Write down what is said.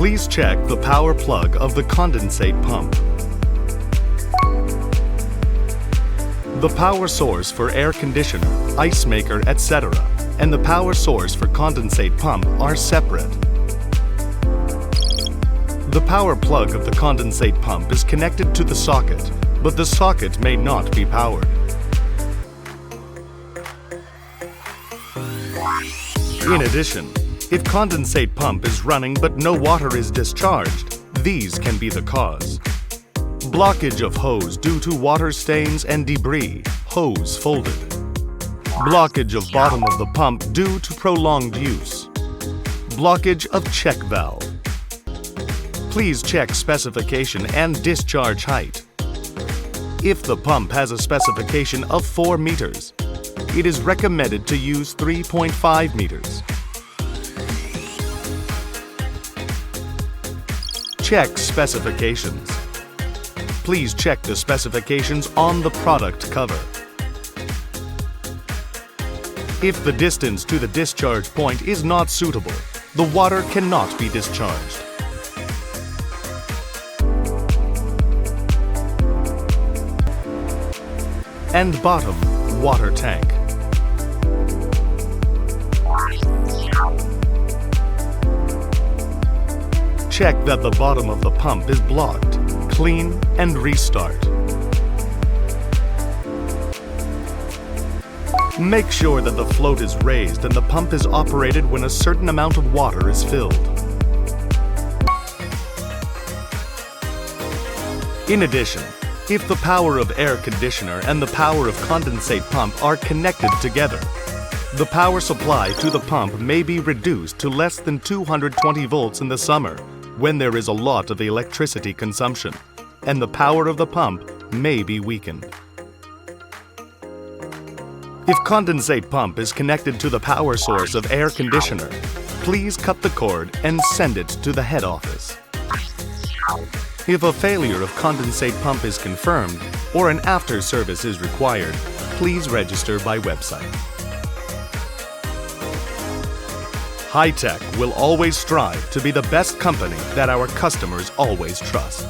Please check the power plug of the condensate pump. The power source for air conditioner, ice maker, etc., and the power source for condensate pump are separate. The power plug of the condensate pump is connected to the socket, but the socket may not be powered. In addition, if condensate pump is running but no water is discharged, these can be the cause. Blockage of hose due to water stains and debris, hose folded. Blockage of bottom of the pump due to prolonged use. Blockage of check valve. Please check specification and discharge height. If the pump has a specification of 4 meters, it is recommended to use 3.5 meters. Check specifications. Please check the specifications on the product cover. If the distance to the discharge point is not suitable, the water cannot be discharged. And bottom water tank. Check that the bottom of the pump is blocked, clean, and restart. Make sure that the float is raised and the pump is operated when a certain amount of water is filled. In addition, if the power of air conditioner and the power of condensate pump are connected together, the power supply to the pump may be reduced to less than 220 volts in the summer when there is a lot of electricity consumption, and the power of the pump may be weakened. If condensate pump is connected to the power source of air conditioner, please cut the cord and send it to the head office. If a failure of condensate pump is confirmed or an after service is required, please register by website. HITECH will always strive to be the best company that our customers always trust.